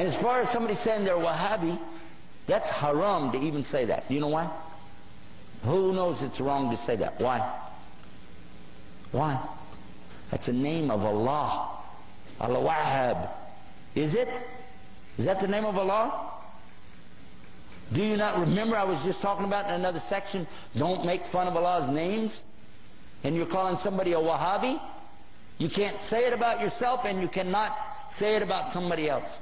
And as far as somebody saying they're Wahhabi, that's haram to even say that. Do you know why? Who knows it's wrong to say that? Why? Why? That's the name of Allah. Al-Wahhab. Is it? Is that the name of Allah? Do you not remember I was just talking about in another section, don't make fun of Allah's names? And you're calling somebody a Wahhabi? You can't say it about yourself, and you cannot say it about somebody else.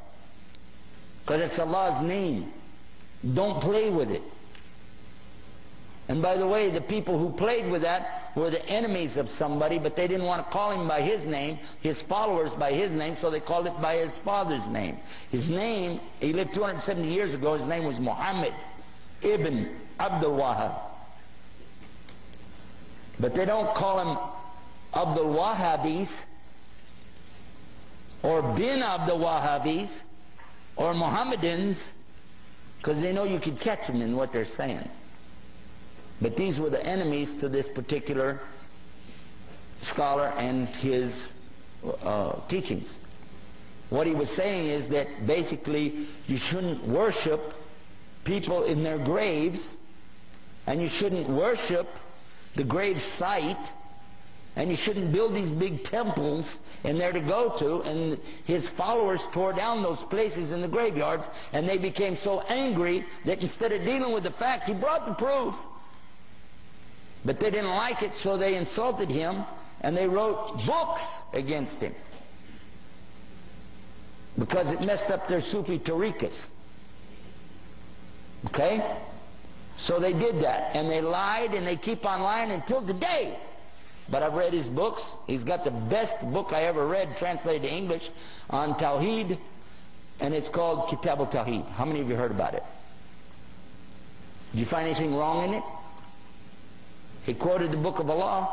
Because it's Allah's name. Don't play with it. And by the way, the people who played with that were the enemies of somebody, but they didn't want to call him by his name, his followers by his name, so they called it by his father's name. His name, he lived 270 years ago, his name was Muhammad ibn Abdul Wahhab. But they don't call him Abdul Wahhabis, or bin Abdul Wahhabis, or Mohammedans, because they know you could catch them in what they're saying. But these were the enemies to this particular scholar and his teachings. What he was saying is that basically you shouldn't worship people in their graves, and you shouldn't worship the grave site, and you shouldn't build these big temples in there to go to. And his followers tore down those places in the graveyards, and they became so angry that instead of dealing with the fact, he brought the proof. But they didn't like it, so they insulted him, and they wrote books against him. Because it messed up their Sufi tariqas. Okay? So they did that, and they lied, and they keep on lying until today. But I've read his books. He's got the best book I ever read, translated to English, on Tawheed, and it's called Kitab al-Tawheed. How many of you heard about it? Did you find anything wrong in it? He quoted the book of Allah.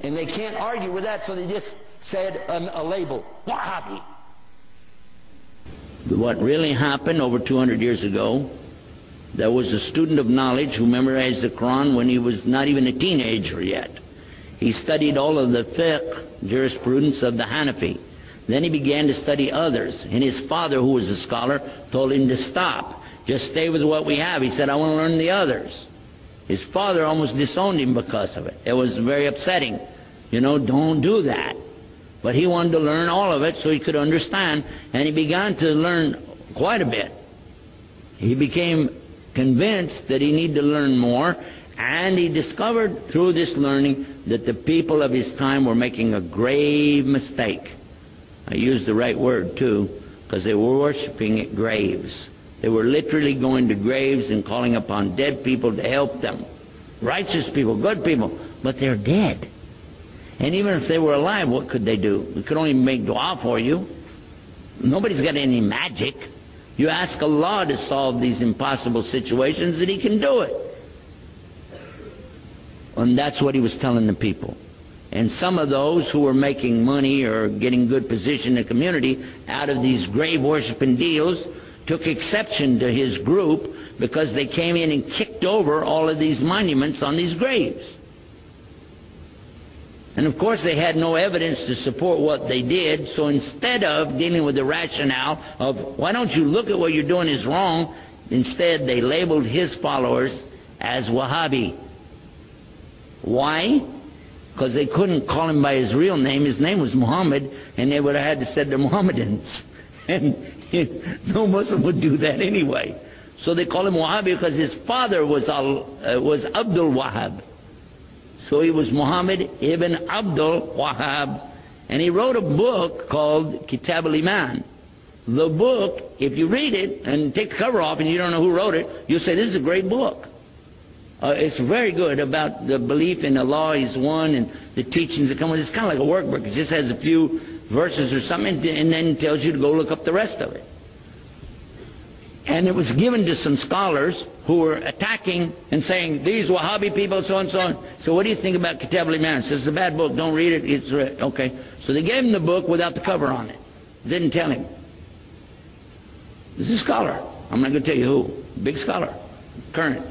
And they can't argue with that, so they just said a label, Wahhabi. What really happened over 200 years ago, there was a student of knowledge who memorized the Quran when he was not even a teenager yet. He studied all of the fiqh, jurisprudence of the Hanafi. Then he began to study others. And his father, who was a scholar, told him to stop. Just stay with what we have. He said, I want to learn the others. His father almost disowned him because of it. It was very upsetting. You know, don't do that. But he wanted to learn all of it so he could understand, and he began to learn quite a bit. He became convinced that he needed to learn more, and he discovered through this learning that the people of his time were making a grave mistake. I used the right word too, because they were worshiping at graves. They were literally going to graves and calling upon dead people to help them. Righteous people, good people, but they're dead. And even if they were alive, what could they do? We could only make dua for you. Nobody's got any magic. You ask Allah to solve these impossible situations, and He can do it. And that's what he was telling the people. And some of those who were making money or getting good position in the community out of these grave worshiping deals took exception to his group because they came in and kicked over all of these monuments on these graves. And of course they had no evidence to support what they did, so instead of dealing with the rationale of, why don't you look at what you're doing is wrong, instead they labeled his followers as Wahhabi. Why? Because they couldn't call him by his real name. His name was Muhammad, and they would have had to say they're Mohammedans. And no Muslim would do that anyway. So they call him Wahhabi because his father was Abdul Wahhab. So he was Muhammad ibn Abdul Wahhab, and he wrote a book called Kitab al-Iman. The book, if you read it and take the cover off and you don't know who wrote it, you'll say, this is a great book. It's very good about the belief in Allah is one and the teachings that come with it. It's kind of like a workbook. It just has a few verses or something and then tells you to go look up the rest of it. And it was given to some scholars who were attacking and saying, these Wahhabi people, so and so on. So what do you think about Kitab al-Iman? It says, it's a bad book, don't read it. It's okay. So they gave him the book without the cover on it. Didn't tell him. This is a scholar. I'm not going to tell you who. Big scholar. Current.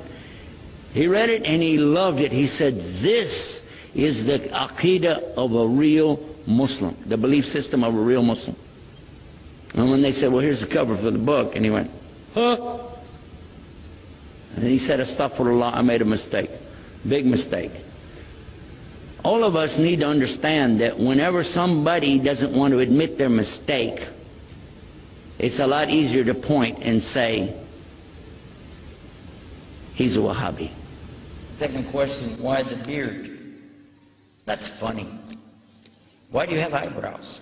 He read it and he loved it. He said, this is the aqidah of a real Muslim, the belief system of a real Muslim. And when they said, well, here's the cover for the book, and he went, huh? And he said, astaghfirullah, I made a mistake. Big mistake. All of us need to understand that whenever somebody doesn't want to admit their mistake, it's a lot easier to point and say, he's a Wahhabi. Second question, why the beard? That's funny. Why do you have eyebrows?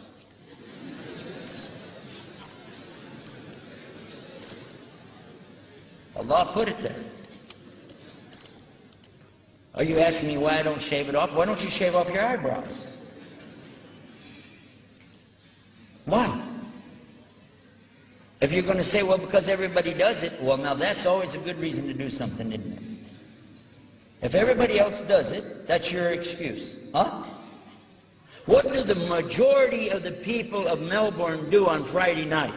Allah put it there. Are you asking me why I don't shave it off? Why don't you shave off your eyebrows? Why? If you're going to say, well, because everybody does it, well, now that's always a good reason to do something, isn't it? If everybody else does it, that's your excuse. Huh? What do the majority of the people of Melbourne do on Friday night?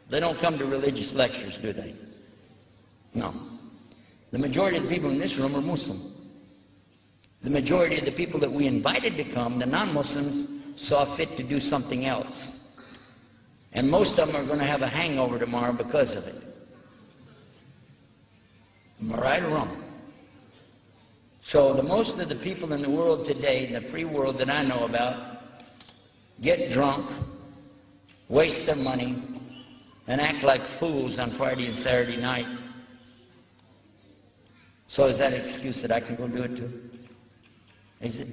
They don't come to religious lectures, do they? No. The majority of the people in this room are Muslim. The majority of the people that we invited to come, the non-Muslims, saw fit to do something else. And most of them are going to have a hangover tomorrow because of it. Am I right or wrong? So the most of the people in the world today, in the free world that I know about, get drunk, waste their money, and act like fools on Friday and Saturday night. So is that an excuse that I can go do it too? Is it?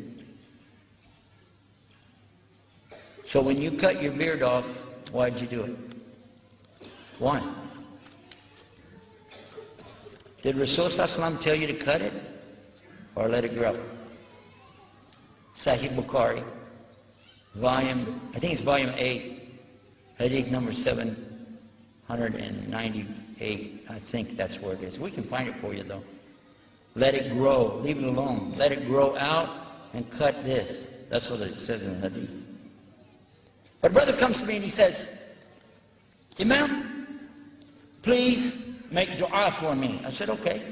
So when you cut your beard off, why'd you do it? Why? Did Rasul Sallallahu tell you to cut it or let it grow? Sahih Bukhari, volume, I think it's volume 8, hadith number 798. I think that's where it is. We can find it for you though. Let it grow. Leave it alone. Let it grow out and cut this. That's what it says in the hadith. But a brother comes to me and he says, Imam, please make dua for me. I said, okay.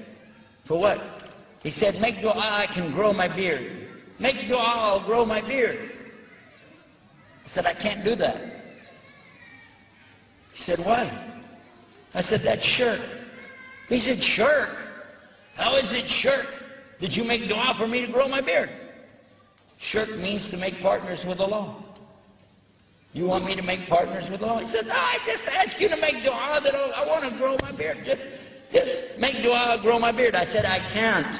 For what? He said, make dua, I can grow my beard. Make dua, I'll grow my beard. I said, I can't do that. He said, why? I said, that's shirk. He said, shirk? How is it shirk? Did you make dua for me to grow my beard? Shirk means to make partners with Allah. You want me to make partners with Allah? He said, no, I just asked you to make dua that I want to grow my beard. Just make dua, I'll grow my beard. I said, I can't.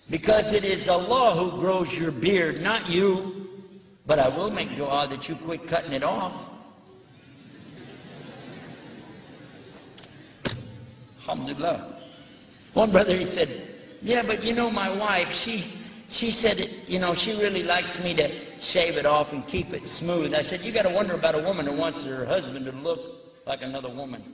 Because it is Allah who grows your beard, not you. But I will make dua that you quit cutting it off. Alhamdulillah. One brother, he said, yeah, but you know my wife, she said, you know, she really likes me to shave it off and keep it smooth. I said, you got to wonder about a woman who wants her husband to look like another woman.